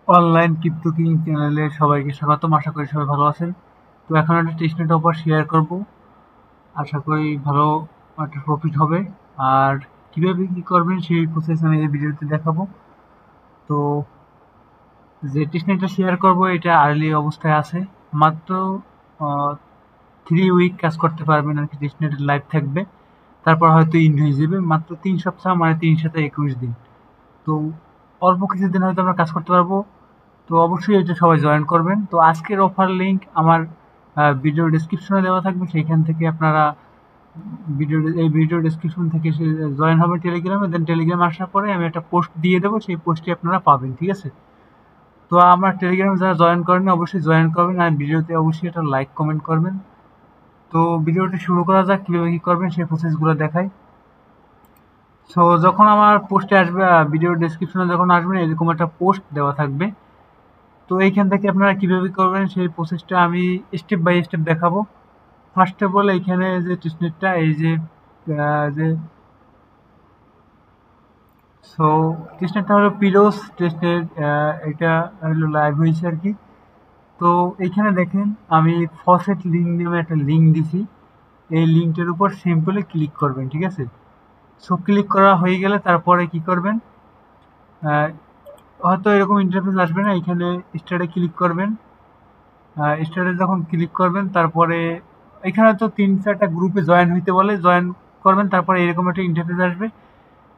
Online crypto king চ্যানেলে সবাইকে স্বাগতম। আশা করি সবাই ভালো আছেন। তো এখন একটা টেস্টনেট অফার শেয়ার করব। আশা করি ভালো একটা প্রফিট হবে। আর কিভাবে কি করবেন সেই প্রসেস আমি এই ভিডিওতে দেখাবো। তো যে টেস্টনেটটা শেয়ার করব এটা আর্লি অবস্থায় আছে। মাত্র 3 উইক কাজ করতে পারবেন আর কি, টেস্টনেট লাইভ থাকবে। তারপর হয়তো ইন হয়ে যাবে। মাত্র 3 সপ্তাহ, মানে 3 সাথে 21 দিন। তো অল্প কিছুদিন হয়তো আমরা কাজ করতে পারবো। তো অবশ্যই এটা সবাই জয়েন করবেন। তো আজকের অফার লিংক আমার ভিডিও ডেসক্রিপশনে দেওয়া থাকবে, সেইখান থেকে আপনারা ভিডিও ডেসক্রিপশন থেকে জয়েন হবেন টেলিগ্রামে। দেন টেলিগ্রামে আসার পরে আমি একটা পোস্ট দিয়ে দেবো, সেই পোস্টটি আপনারা পাবেন, ঠিক আছে? তো আমার টেলিগ্রামে যারা জয়েন করেন অবশ্যই জয়েন করবেন, আর ভিডিওতে অবশ্যই একটা লাইক কমেন্ট করবেন। তো ভিডিওটি শুরু করা যাক, কীভাবে কী করবেন সেই প্রসেসগুলো দেখাই। সো যখন আমার পোস্টে আসবে, ভিডিও ডেসক্রিপশনে যখন আসবেন, এরকম একটা পোস্ট দেওয়া থাকবে। তো এইখান থেকে আপনারা কিভাবে করবেন সেই প্রসেসটা আমি স্টেপ বাই স্টেপ দেখাবো। ফার্স্ট অফ অল এইখানে যে টেস্টনেটটা, এই যে যে সো টেস্টনেটটা হলো পিরোস টেস্টনেট। এটা হলো লাইভ হয়েছে আর কি। তো এইখানে দেখেন আমি ফসেট লিঙ্ক নামে একটা লিঙ্ক দিছি। এই লিঙ্কটার উপর সিম্পলি ক্লিক করবেন, ঠিক আছে? সো ক্লিক করা হয়ে গেলে তারপরে কি করবেন, হয়তো এরকম ইন্টারফেস আসবে না, এখানে স্টার্টে ক্লিক করবেন। স্টার্টে যখন ক্লিক করবেন তারপরে এখানে তো 3-4টা গ্রুপে জয়েন হইতে বলে, জয়েন করবেন। তারপরে এরকম একটা ইন্টারফেস আসবে।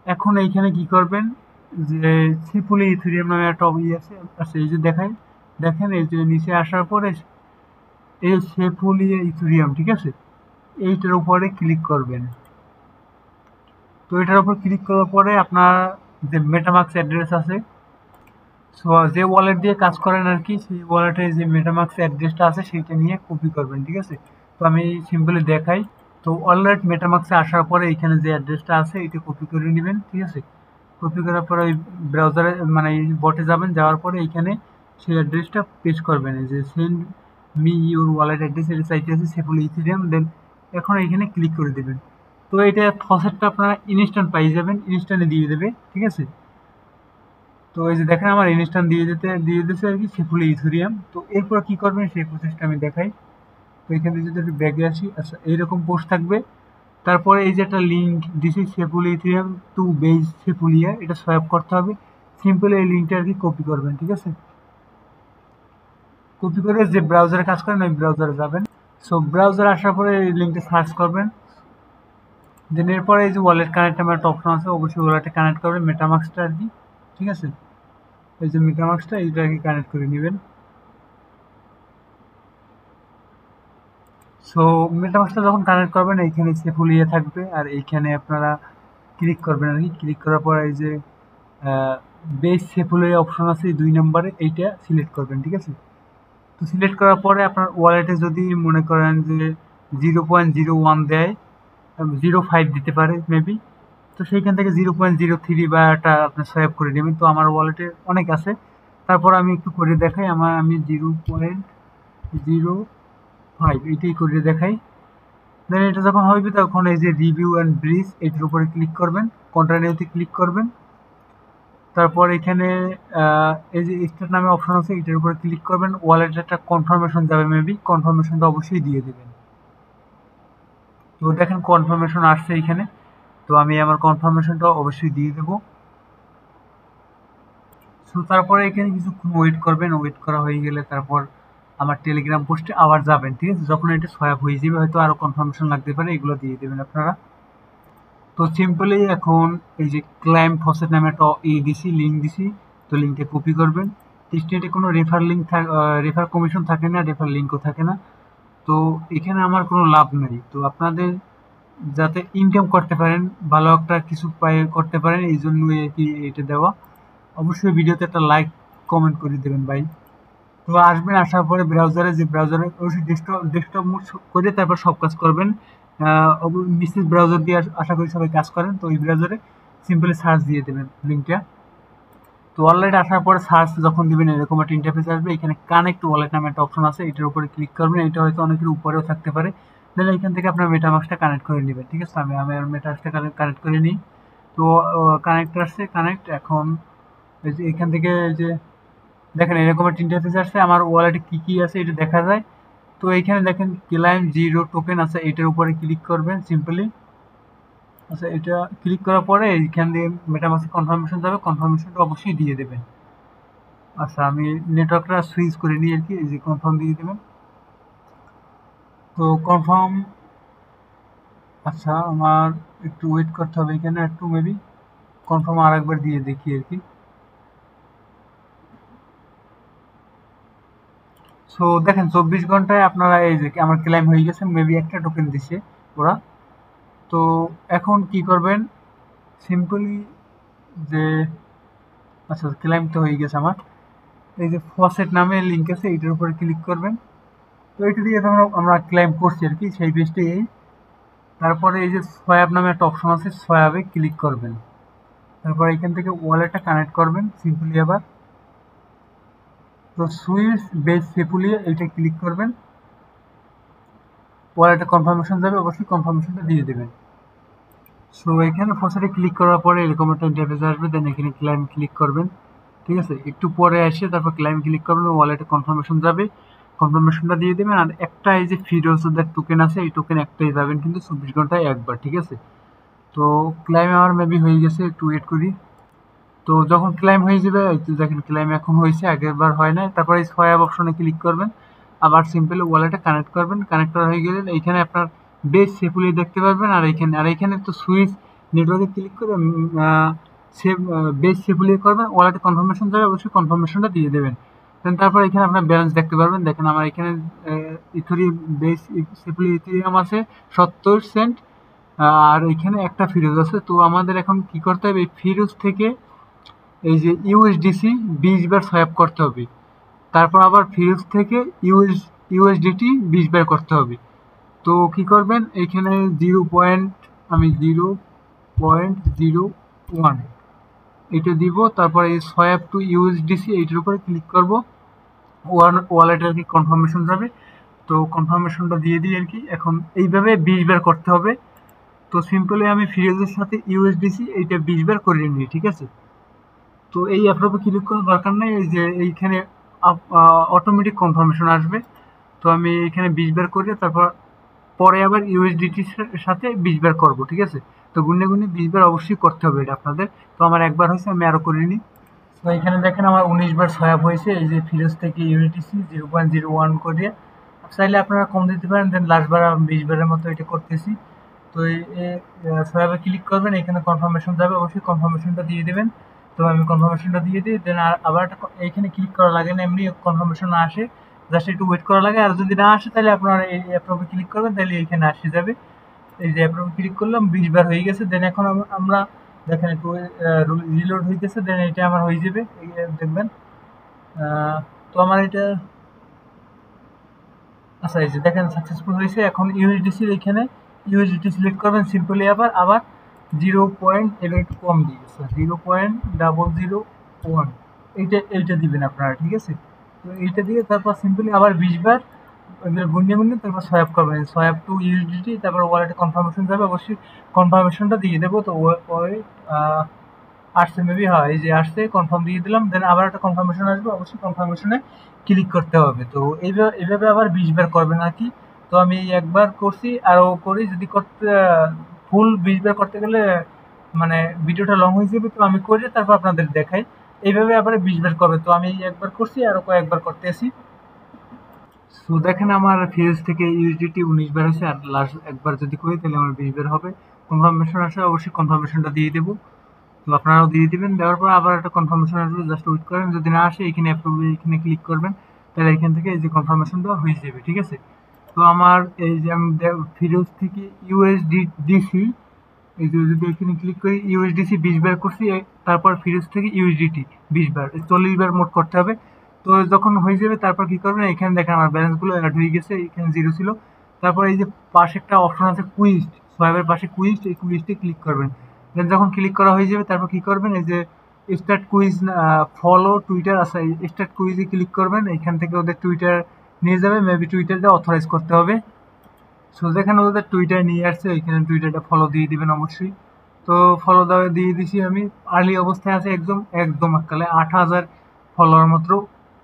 এখন এইখানে কি করবেন, যে সিম্পলি ইথেরিয়াম নামে একটা আছে। আচ্ছা, এই যে দেখেন এই যে নিচে আসার পরে এই সেফুলি ইথেরিয়াম, ঠিক আছে? এইটার উপরে ক্লিক করবেন। তো এটার উপর ক্লিক করার পরে আপনার যে মেটামাক্স অ্যাড্রেস আছে, সো যে ওয়ালেট দিয়ে কাজ করেন আর কি, সেই ওয়ালেটের যে মেটামাক্স অ্যাড্রেসটা আছে সেইটা নিয়ে কপি করবেন, ঠিক আছে? তো আমি সিম্পলি দেখাই। তো ওয়ালেট মেটামাক্সে আসার পরে এখানে যে অ্যাড্রেসটা আছে এটা কপি করে নেবেন, ঠিক আছে? কপি করার পরে ওই ব্রাউজারে, মানে এই বটে যাবেন, যাওয়ার পরে এখানে সেই অ্যাড্রেসটা পেস্ট করবেন। এই যে send me your wallet address, এটা চাইতে আছে সেফুল ইথেরিয়াম। দেন এখন এখানে ক্লিক করে দেবেন। তো এটা ফসেটটা আপনারা ইনস্ট্যান্ট পাই যাবেন, ইনস্ট্যান্টে দিয়ে দেবে, ঠিক আছে? তো এই যে দেখেন আমার ইনস্ট্যান্ট দিয়ে দিতেছে আর কি সেফুলি ইথেরিয়াম। তো এরপর কি করবেন সেই প্রসেসটা আমি দেখাই। তো এখানে যদি একটু ব্যাগে আসি, আচ্ছা এইরকম পোস্ট থাকবে। তারপরে এই যে একটা লিঙ্ক দিছি, সেফুল ইথেরিয়াম টু বেজ সেফুলিয়া, এটা সোয়াপ করতে হবে। সিম্পল এই লিঙ্কটা আর কি কপি করবেন, ঠিক আছে? কপি করে যে ব্রাউজারে কাজ করেন ওই ব্রাউজারে যাবেন। সো ব্রাউজারে আসার পরে এই লিঙ্কটা সার্চ করবেন। দেন এরপরে এই যে ওয়ালেট কানেক্ট নামে একটা অপশন আছে, অবশ্যই ওয়ালেটে কানেক্ট করবেন মেটামাক্সটা আর কি, ঠিক আছে? এই যে মেটামাক্সটা এইটা আর কি কানেক্ট করে নেবেন। সো মেটামাক্সটা যখন কানেক্ট করবেন এইখানে সেফুল ইয়ে থাকবে, আর এইখানে আপনারা ক্লিক করবেন আর কি। ক্লিক করার পর এই যে বেস সেফুল ইয়ে অপশন আছে 2 নম্বরে, এইটা সিলেক্ট করবেন, ঠিক আছে? তো সিলেক্ট করার পরে আপনার ওয়ালেটে যদি মনে করেন যে 0.01 দেয়, 0.5 দিতে পারে মেবি, তো সেইখান থেকে 0.03 বা একটা আপনার সোয়াইপ করে নেবেন। তো আমার ওয়ালেটে অনেক আছে, তারপর আমি একটু করে দেখাই। আমি 0.05 এটাই করে দেখাই। দেন এটা যখন হবে তখন এই যে রিভিউ অ্যান্ড ব্রিজ এটার উপরে ক্লিক করবেন, কন্টিনিউতে ক্লিক করবেন। তারপর এখানে এই যে স্টার্ট নামে অপশন আছে, এটার উপরে ক্লিক করবেন। ওয়ালেটে একটা কনফার্মেশন যাবে মেবি, কনফার্মেশনটা অবশ্যই দিয়ে দেবেন। তো দেখেন কনফার্মেশন আসছে এইখানে। তো আমি আমার কনফার্মেশনটা অবশ্যই দিয়ে দেবো। সো তারপরে এখানে কিছুক্ষণ ওয়েট করবেন। ওয়েট করা হয়ে গেলে তারপর আমার টেলিগ্রাম পোস্টে আবার যাবেন, ঠিক আছে? যখন এটা সোয়াপ হয়ে যাবে, হয়তো আরও কনফার্মেশন লাগতে পারে, এগুলো দিয়ে দেবেন আপনারা। তো সিম্পলি এখন এই যে ক্লাইম ফসেট নামে একটা দিছি, লিঙ্ক দিছি। তো লিঙ্কটা কপি করবেন। টেস্টনেটে কোনো রেফার কমিশন থাকে না, রেফার লিঙ্কও থাকে না। তো এখানে আমার কোনো লাভ নেই। তো আপনাদের যাতে ইনকাম করতে পারেন, ভালো একটা কিছু করতে পারেন, এই জন্যই আর কি এটা দেওয়া। অবশ্যই ভিডিওতে একটা লাইক কমেন্ট করে দেবেন ভাই। তো আসবেন, আসার পরে ব্রাউজারে, যে ব্রাউজারে অবশ্যই ডেস্কটপ মোড করে তারপর সব কাজ করবেন। মিসেস ব্রাউজার দিয়ে আশা করি সবাই কাজ করেন। তো ওই ব্রাউজারে সিম্পলি সার্চ দিয়ে দেবেন লিঙ্কটা। তো ওয়ালেট আসার পরে সার্চ যখন দিবেন এরকম একটা ইন্টারফেস আসবে। এখানে কানেক্ট ওয়ালেট নামে একটা অপশন আছে, এটার উপরে ক্লিক করবেন। এটা হয়তো অনেকের উপরেও থাকতে পারে। দেন এখান থেকে আপনার মেটামাক্সটা কানেক্ট করে নেবেন, ঠিক আছে? আমি আমার মেটামাক্সটা কানেক্ট করে নিই। তো কানেক্ট আসছে, কানেক্ট। এখন এই যে এখান থেকে এই যে দেখেন এরকম একটা ইন্টারফেস আসছে, আমার ওয়ালেটে কি কি আছে এটা দেখা যায়। তো এইখানে দেখেন ক্লাইম 0 টোকেন আছে, এটার উপরে ক্লিক করবেন সিম্পলি। আচ্ছা, এটা ক্লিক করার পরে এইখান দিয়ে মেটামাস্ক কনফার্মেশন যাবে, কনফার্মেশনটা অবশ্যই দিয়ে দেবেন। আচ্ছা, আমি নেটওয়ার্কটা সুইচ করে নিই আর কি, এই যে কনফার্ম দিয়ে দেবেন। তো কনফার্ম, আচ্ছা আমার একটু ওয়েট করতে হবে এখানে একটু মেবি, কনফার্ম আর একবার দিয়ে দেখি আর কি। সো দেখেন 24 ঘন্টায় আপনারা এই যে আমার ক্লেম হয়ে গেছে, মেবি একটা টোকেন দিছে ওরা। তো এখন কি করবেন সিম্পলি, যে আচ্ছা ক্লেম তো হয়ে গেছে আমার। এই যে ফসেট নামে লিঙ্ক আছে, এটার উপরে ক্লিক করবেন। তো এটা দিয়ে আমরা ক্লেম করছি আর কি, সেই পেজটা এই। তারপরে এই যে সোয়াব নামে একটা অপশন আছে, সোয়াবে ক্লিক করবেন। তারপর এখান থেকে ওয়ালেটটা কানেক্ট করবেন সিম্পলি আবার। তো সুইচ বেস সিম্পলি এইটা ক্লিক করবেন, ওয়ালেটে কনফার্মেশন যাবে, অবশ্যই কনফার্মেশনটা দিয়ে দেবেন। সো এখানে ফসেটে ক্লিক করার পরে এরকম একটা ইন্টারফেস আসবে, দেন এখানে ক্লাইম ক্লিক করবেন। ঠিক আছে, একটু পরে এসে তারপর ক্লাইম ক্লিক করবেন, ওয়ালেটে কনফার্মেশন যাবে, কনফার্মেশনটা দিয়ে দেবেন। আর একটা এই যে ফিরোজদের টোকেন আছে, এই টোকেন একটাই পাবেন কিন্তু 24 ঘন্টায় একবার। ঠিক আছে, তো ক্লাইম আমার মেবি হয়ে গেছে, একটু ওয়েট করি। তো যখন ক্লাইম হয়ে যাবে, এই তো দেখেন ক্লাইম এখন হয়েছে, আগের বার হয় নাই। তারপরে এই সোয়াব অপশনে ক্লিক করবেন, আবার সিম্পলি ওয়ালেটে কানেক্ট করবেন। কানেক্ট করা হয়ে গেলে এইখানে আপনার বেস সেফুলি দেখতে পারবেন। আর এইখানে তো সুইচ নেটওয়ার্কে ক্লিক করে সেভ বেস সেফুলি করবেন, ওয়ালেটে কনফার্মেশন যাবে, অবশ্যই কনফার্মেশনটা দিয়ে দেবেন। দেন তারপর এখানে আপনার ব্যালেন্স দেখতে পারবেন। দেখেন আমার এখানে ইথুরি বেস সেফুলি ইথেরিয়াম আছে 70 সেন্ট, আর এখানে একটা ফিরোজ আছে। তো আমাদের এখন কি করতে হবে, এই ফিরোজ থেকে এই যে ইউএসডিসি 20 বার সোয়াপ করতে হবে। তারপর আবার ফিউজ থেকে ইউএসডিটি 20 বার করতে হবে। তো কি করবেন, এখানে 0. আমি 0.01 এটা দিব। তারপর এই সোয়াপ টু ইউএসডিসি এইটার উপরে ক্লিক করব, ওয়ালেটে আর কি কনফার্মেশন যাবে। তো কনফার্মেশনটা দিয়ে দিই আর কি। এখন এইভাবে 20 বার করতে হবে। তো সিম্পলি আমি ফিউজের সাথে ইউএসডিসি এইটা 20 বার করে নিই। ঠিক আছে, তো এই অ্যাপের উপর ক্লিক করার দরকার নেই, এই যে এইখানে অটোমেটিক কনফার্মেশন আসবে। তো আমি এখানে 20 বার করে তারপর পরে আবার ইউএসডিটির সাথে 20 বার করব। ঠিক আছে, তো গুনে গুনে 20 বার অবশ্যই করতে হবে এটা আপনাদের। তো আমার একবার হয়েছে, আমি আরও করিনি। তো এখানে দেখেন আমার 19 বার সোয়াপ হয়েছে, এই যে ফিরোজ থেকে ইউনিটিসি 0.01 করে। চাইলে আপনারা কম দিতে পারেন, দেন লাস্টবার আমি 20 বারের মতো এটা করতেছি। তো এই সোয়াবে ক্লিক করবেন, এখানে কনফার্মেশন যাবে, অবশ্যই কনফার্মেশনটা দিয়ে দেবেন। তো আমি কনফার্মেশনটা দিয়ে দিই, দেন আবার একটা এইখানে ক্লিক করা লাগে না, এমনি কনফার্মেশন আসে, জাস্ট একটু ওয়েট করা লাগে। আর যদি না আসে তাহলে আপনারা এই অ্যাপের উপর ক্লিক করবেন, তাহলে এইখানে আসে যাবে। এই যে অ্যাপের উপর ক্লিক করলাম, 20 বার হয়ে গেছে। দেন এখন আমরা দেখেন একটু রিলোড হইতেছে, দেন এটা আমার হয়ে যাবে, দেখবেন। তো আমার এটা, আচ্ছা এই যে দেখেন সাকসেসফুল হয়েছে। এখন ইউএসডিসির এখানে ইউএসডিটি সিলেক্ট করবেন সিম্পলি, আবার আবার 0. এবার একটু কম দিয়ে গেছে, 0.001 এইটা দিবেন আপনারা। ঠিক আছে, তো এইটা দিয়ে তারপর সিম্পলি আবার 20 বার এগুলো গুনিয়ে গুনিয়ে তারপর সোয়াপ করবেন, সোয়াপ টু ইউএসডিটি। তারপর ওয়ালেটে কনফার্মেশন যাবে, অবশ্যই কনফার্মেশনটা দিয়ে দেবো। তো ওই আসছে মেবি, হয় এই যে আসছে, কনফার্ম দিয়ে দিলাম। দেন আবার একটা কনফার্মেশন আসবে, অবশ্যই কনফার্মেশনে ক্লিক করতে হবে। তো এইভাবে আবার 20 বার করবেন আর কি। তো আমি একবার করছি, আরও করি যদি করতে, ফুল 20 বার করতে গেলে মানে ভিডিওটা লং হয়ে যাবে। তো আমি করে তারপর আপনাদের দেখাই, এইভাবে আবার 20 বার করবে। তো আমি একবার করছি, আরও কয়েকবার করতে আসি। সো দেখেন আমার ফিউজ থেকে ইউএসডিটি 19 বার হয়েছে, আর লাস্ট একবার যদি করি তাহলে আমার 20 বার হবে। কনফার্মেশন আসে, অবশ্যই কনফার্মেশনটা দিয়ে দেবো। তো আপনারাও দিয়ে দিবেন, দেওয়ার পর আবার একটা কনফার্মেশন আসবে, জাস্ট ওয়েট করেন। যদি না আসে এখানে অ্যাপ্রুভ, এখানে ক্লিক করবেন, তাহলে এখান থেকে এই যে কনফার্মেশনটা হয়ে যাবে। ঠিক আছে, তো আমার এই যে আমি ফিরোজ থেকে ইউএসডিসি, এই যে যদি এখানে ক্লিক করি ইউএসডিসি 20 বার করছি, তারপর ফিরোজ থেকে ইউএসডিটি 20 বার, 40 বার মোট করতে হবে। তো যখন হয়ে যাবে তারপর কি করবেন, এখানে দেখেন আমার ব্যালেন্সগুলো অ্যাড হয়ে গেছে, এখানে 0 ছিল। তারপর এই যে পাশে একটা অপশন আছে কুইজ, সোয়াবের পাশে কুইজ, এই কুইজটি ক্লিক করবেন। দেন যখন ক্লিক করা হয়ে যাবে তারপর কি করবেন, এই যে স্টার্ট কুইজ, ফলো টুইটার আছে, স্টার্ট কুইজে ক্লিক করবেন। এখান থেকে ওদের টুইটার নিয়ে যাবে, মেবি টুইটারটা অথরাইজ করতে হবে। সো যেখানে ওদের টুইটার নিয়ে আসছে ওইখানে টুইটারটা ফলো দিয়ে দিবেন অবশ্যই। তো ফলো দেওয়া দিয়ে দিছি আমি। আর্লি অবস্থায় আছে, একদম একদম এককালে 8,000 ফলোয়ার মাত্র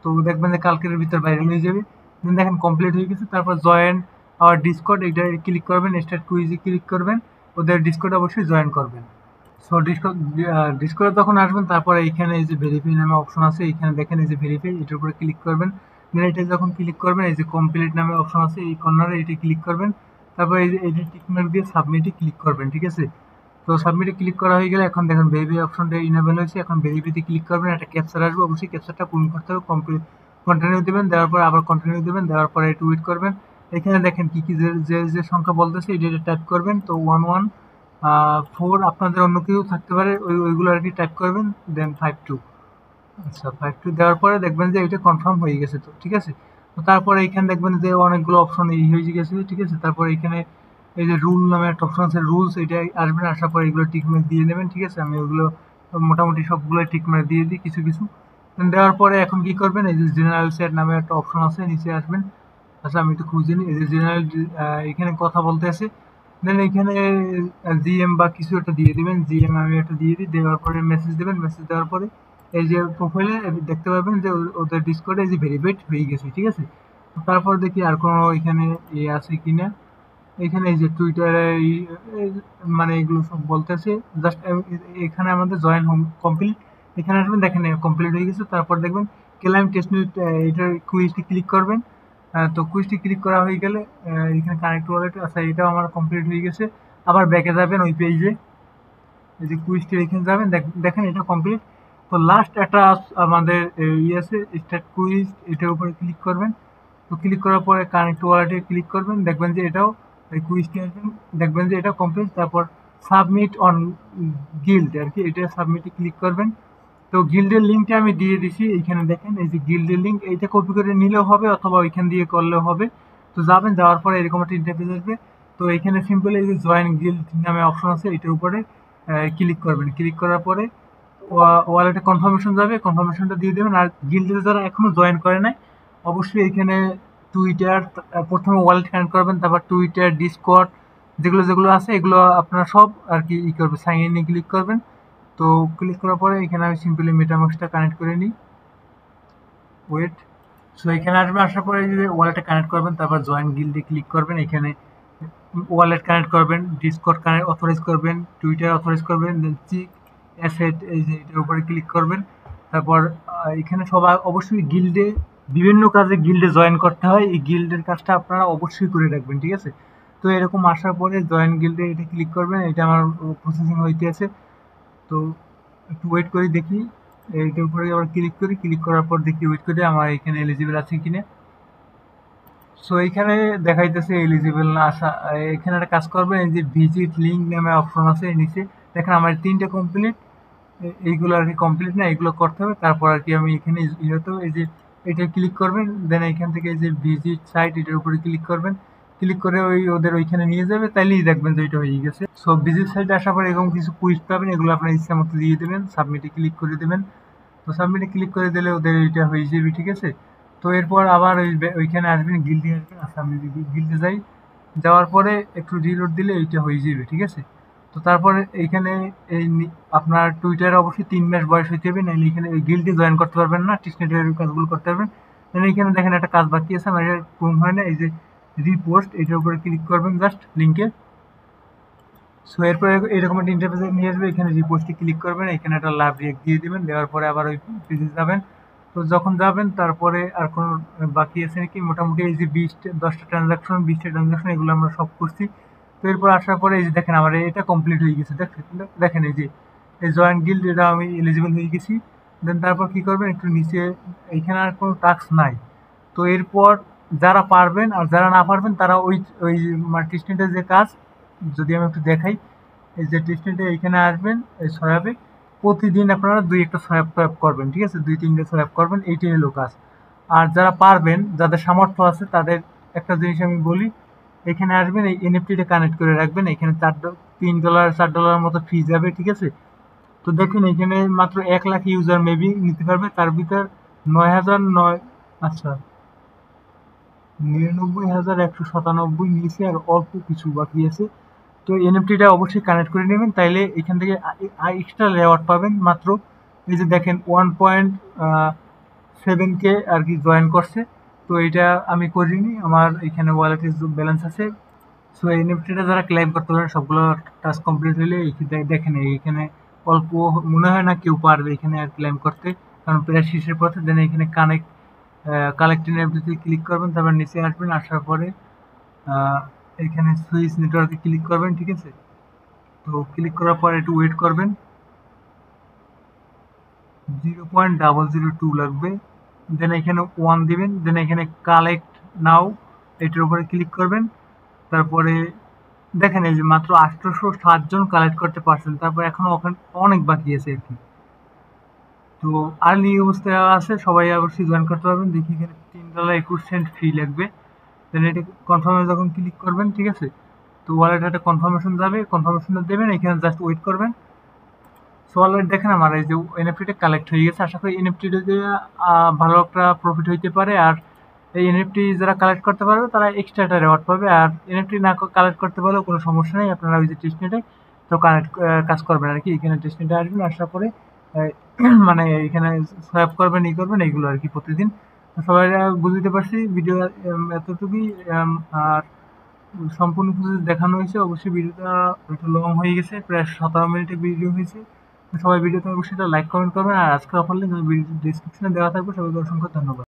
তো দেখবেন যে কালকের ভিতর ভাইরাল হয়ে যাবে। দেন দেখেন কমপ্লিট হয়ে গেছে। তারপর জয়েন আওয়ার ডিসকর্ড এটা ক্লিক করবেন, স্টার্ট কুইজে ক্লিক করবেন, ওদের ডিসকর্ডে অবশ্যই জয়েন করবেন। সো ডিসকর্ডে তখন আসবেন, তারপরে এইখানে এই যে ভেরিফাই নামে অপশন আছে, এইখানে দেখেন এই যে ভেরিফাই, এটার উপরে ক্লিক করবেন। দেন এটা যখন ক্লিক করবেন এই যে কমপ্লিট নামে অপশন আছে, এই কর্নারে এটা ক্লিক করবেন। তারপর এই যে টিকমার্ক দিয়ে সাবমিটে ক্লিক করবেন, ঠিক আছে। তো সাবমিটে ক্লিক করা হয়ে গেলে এখন দেখেন ভেরিফাই অপশনটা ইনেবল হয়েছে। এখন ভেরিফাইতে ক্লিক করবেন, একটা ক্যাপচার আসবে, অবশ্যই ক্যাপচারটা পূরণ করতে হবে। কমপ্লিট কন্টিনিউ দেবেন, দেওয়ার পর আবার কন্টিনিউ দেবেন, দেওয়ার পরে একটু ওয়েট করবেন। এখানে দেখেন কি কি যে সংখ্যা বলতেছে এটা টাইপ করবেন। তো 11 4 আপনাদের অন্য কেউ থাকতে পারে, ওইগুলো আর কি টাইপ করবেন। দেন 52, আচ্ছা 52 দেওয়ার পরে দেখবেন যে এটা কনফার্ম হয়ে গেছে। তো ঠিক আছে, তো তারপরে এখানে দেখবেন যে অনেকগুলো অপশন এই হয়ে গেছে, ঠিক আছে। তারপরে এখানে এই যে রুল নামে একটা অপশন আছে, রুলস, এটা আসবেন, আসার পরে এগুলো টিকমার্ক দিয়ে নেবেন, ঠিক আছে। আমি ওগুলো মোটামুটি সবগুলো টিকমার্ক দিয়ে দিই কিছু কিছু। দেওয়ার পরে এখন কি করবেন, এই যে জেনারেল সেট নামে একটা অপশন আছে, নিচে আসবেন। আচ্ছা আমি একটু খুঁজে নিই, এই যে জেনারেল, এখানে কথা বলতে আছে। দেন এখানে জিএম বা কিছু একটা দিয়ে দিবেন, জিএম আমি একটা দিয়ে দিই। দেওয়ার পরে মেসেজ দেবেন, মেসেজ দেওয়ার পরে এই যে প্রোফাইলে দেখতে পাবেন যে ওদের ডিসকর্ডে এই যে ভেরিফাইড হয়ে গেছে, ঠিক আছে। তারপর দেখি আর কোনো এখানে আছে কিনা। এখানে এই যে টুইটারে মানে এগুলো সব বলতেছে, জাস্ট এখানে আমাদের জয়েন হোম কমপ্লিট, এখানে আসবেন, দেখেন কমপ্লিট হয়ে গেছে। তারপর দেখবেন ক্লাইম টেস্টনেট, এটার কুইজটি ক্লিক করবেন। তো কুইজটি ক্লিক করা হয়ে গেলে এখানে কানেক্ট ওয়ালেট, আচ্ছা এটাও আমার কমপ্লিট হয়ে গেছে। আবার ব্যাকে যাবেন ওই পেজে, এই যে কুইজটি এখানে যাবেন, দেখেন এটা কমপ্লিট। তো লাস্ট একটা আমাদের আছে স্টার্ট কুইজ, এটার উপরে ক্লিক করবেন। তো ক্লিক করার পরে কানেক্ট ওয়ালেটে ক্লিক করবেন, দেখবেন যে এটাও এই কুইজটি আসবেন, দেখবেন যে এটা কমপ্লিট। তারপর সাবমিট অন গিল্ড আর কি, এটা সাবমিটে ক্লিক করবেন। তো গিল্ডের লিঙ্কটা আমি দিয়ে দিছি, এইখানে দেখেন এই যে গিল্ডের লিঙ্ক, এইটা কপি করে নিলেও হবে অথবা ওইখান দিয়ে করলেও হবে। তো যাবেন, যাওয়ার পরে এরকম একটা ইন্টারফেস আসবে। তো এখানে সিম্পল এই যে জয়েন গিল্ড নামে অপশন আছে, এটার উপরে ক্লিক করবেন। ক্লিক করার পরে ওয়ালেটে কনফার্মেশন যাবে, কনফার্মেশনটা দিয়ে দেবেন। আর গিল্ডে যারা এখনো জয়েন করে নাই, অবশ্যই এখানে টুইটার, প্রথমে ওয়ালেট কানেক্ট করবেন, তারপর টুইটার, ডিসকর্ড, যেগুলো যেগুলো আছে এগুলো আপনারা সব আর কি করবে, সাইন ইনে ক্লিক করবেন। তো ক্লিক করার পরে এখানে আমি সিম্পলি মেটামাক্সটা কানেক্ট করে নিই, ওয়েট। সো এখানে আসবেন, আসার পরে যে ওয়ালেটে কানেক্ট করবেন, তারপর জয়েন গিল্ডে ক্লিক করবেন। এখানে ওয়ালেট কানেক্ট করবেন, ডিসকর্ড কানেক্ট অথরাইজ করবেন, টুইটার অথরাইজ করবেন, দেন চিক অ্যাসেট এই যে এটার উপরে ক্লিক করবেন। তারপর এখানে সবাই অবশ্যই গিল্ডে, বিভিন্ন কাজে গিল্ডে জয়েন করতে হয়, এই গিল্ডের কাজটা আপনারা অবশ্যই করে রাখবেন, ঠিক আছে। তো এরকম আসার পরে জয়েন গিল্ডে এটা ক্লিক করবেন, এটা আমার প্রসেসিং হইতে আছে। তো একটু ওয়েট করি, দেখি এইটার উপরে আবার ক্লিক করি, ক্লিক করার পর দেখি, ওয়েট করে আমার এখানে এলিজিবল আছে কিনা। সো এখানে দেখাইতেছে এলিজিবল না আসা। এখানে একটা কাজ করবেন, এই যে ভিজিট লিঙ্ক নামে অপশন আছে নিচে, দেখেন আমার 3টে কমপ্লিট, এইগুলো আর কি কমপ্লিট না, এগুলো করতে হবে। তারপর আর কি আমি এখানে ইয়েতেও এই যে এটা ক্লিক করবেন, দেন এখান থেকে এই যে ভিজিট সাইট, এটার উপরে ক্লিক করবেন। ক্লিক করে ওদের ওইখানে নিয়ে যাবে, তাইলেই দেখবেন যে এটা হয়ে গেছে। সো ভিজিট সাইটে আসার পরে এরকম কিছু কুইজ পাবেন, এগুলো আপনার ইচ্ছা মতো দিয়ে দেবেন, সাবমিটে ক্লিক করে দেবেন। তো সাবমিটে ক্লিক করে দিলে ওদের এটা হয়ে যাবে, ঠিক আছে। তো এরপর আবার ওইখানে আসবেন, গিল্ডে আসবেন। আচ্ছা আমি যদি গিল্ডে যাই, যাওয়ার পরে একটু রিলোড দিলে এইটা হয়ে যাবে, ঠিক আছে। তো তারপরে এইখানে এই আপনার টুইটারে অবশ্যই 3 মাস বয়স হইতে হবে, নাহলে এখানে ওই গিল্ডে জয়েন করতে পারবেন না, টিস্টনেটের কাজগুলো করতে পারবেন। তাহলে এখানে দেখেন একটা কাজ বাকি আছে আমার, এটা পূরণ হয় না, এই যে রিপোস্ট, এটার উপরে ক্লিক করবেন জাস্ট লিঙ্কে। সো এরপরে এরকম একটা ইন্টারফেসে নিয়ে আসবে, এখানে রিপোস্টে ক্লিক করবেন, এখানে একটা লাভ রিয়েক্ট দিয়ে দিবেন, দেওয়ার পরে আবার ওই পেজে যাবেন। তো যখন যাবেন তারপরে আর কোনো বাকি আছে নাকি, মোটামুটি এই যে 10টা ট্রানজাকশন, 20টা ট্রানজাকশন, এগুলো আমরা সব করছি। তো এরপর আসার পরে এই যে দেখেন আমার এটা কমপ্লিট হয়ে গেছে, দেখেন এই যে এই জয়েন গিল্ড, এটা আমি এলিজিবল হয়ে গেছি। দেন তারপর কি করবেন, একটু নিচে, এইখানে আর কোনো টাস্ক নাই। তো এরপর যারা পারবেন আর যারা না পারবেন তারা ওই ওই টিস্টনেটের যে কাজ, যদি আমি একটু দেখাই, এই যে টেস্টনেটে এইখানে আসবেন, এই সোয়াবে প্রতিদিন আপনারা 2-1টা সোয়াব করবেন, ঠিক আছে, 2-3টে সোয়াব করবেন, এইটাই হলো কাজ। আর যারা পারবেন, যাদের সামর্থ্য আছে, তাদের একটা জিনিস আমি বলি, এখানে আসবেন, এই এনএফটিটা কানেক্ট করে রাখবেন। এখানে $3 $4 মতো ফি যাবে, ঠিক আছে। তো দেখুন এখানে মাত্র 1 লাখ ইউজার মেবি নিতে পারবে, তার ভিতর 9,009, আচ্ছা 99,197 নিচে, আর অল্প কিছু বাকি আছে। তো এনএফটিটা অবশ্যই কানেক্ট করে নেবেন, তাইলে এখান থেকে এক্সট্রা রেওয়ার্ড পাবেন। মাত্র এই যে দেখেন 7K আর কি জয়েন করছে। তো এটা আমি করিনি, আমার এখানে ওয়ালেটে ব্যালেন্স আছে। সো এই এনএফটিটা যারা ক্লেম করতে পারেন সবগুলো টাস্ক কমপ্লিট হলে দেখেন এখানে অল্প মনে হয় না কেউ পারবে এখানে আর ক্লেম করতে, কারণ প্রায় শেষের পথে। দেন এখানে কালেক্ট এনএফটিতে ক্লিক করবেন, তারপর নিচে আসবেন, আসার পরে এখানে সুইচ নেটওয়ার্কে ক্লিক করবেন, ঠিক আছে। তো ক্লিক করার পর একটু ওয়েট করবেন, 0.002 লাগবে। দেন এখানে 1 দিবেন, দেন এখানে কালেক্ট নাও এটার উপরে ক্লিক করবেন। তারপরে দেখেন এই যে মাত্র 807 জন কালেক্ট করতে পারছেন, তারপর এখনো ওখানে অনেক বাকি আছে আর কি। তো আর্লি অবস্থায় আছে, সবাই অবশ্যই জয়েন করতে পারবেন। দেখি এখানে $3.21 ফি লাগবে। দেন এটা কনফার্মে যখন ক্লিক করবেন, ঠিক আছে, তো ওয়ালেট একটা কনফার্মেশন যাবে, কনফার্মেশনটা দেবেন, এখানে জাস্ট ওয়েট করবেন। সো অলরেডি দেখেন আমার এই যে এনএফটিটা কালেক্ট হয়ে গেছে। আশা করি এনএফটিটা দিয়ে ভালো একটা প্রফিট হইতে পারে। আর এই এনএফটি যারা কালেক্ট করতে পারবে তারা এক্সট্রা একটা রেওয়ার্ড পাবে। আর এনএফটি না কালেক্ট করতে পারলেও কোনো সমস্যা নেই, আপনারা ওই যে টেস্টনেটে তো কাজ করবেন আর কি। এখানে টেস্টনেটে আসবেন, আসার পরে মানে এখানে সোয়াপ করবেন, করবেন এইগুলো আর কি প্রতিদিন। তো সবাই বুঝতে পারছি ভিডিও এতটুকুই। আর সম্পূর্ণ কিছু দেখানো হয়েছে। অবশ্যই ভিডিওটা একটু লং হয়ে গেছে, প্রায় 17 মিনিটের ভিডিও হয়েছে। সবাই ভিডিওতে অবশ্যই লাইক কমেন্ট করবেন। আর আজকের অফার লিঙ্ক ভিডিও ডিসক্রিপশনে দেওয়া থাকবে। সবাইকে অসংখ্য ধন্যবাদ।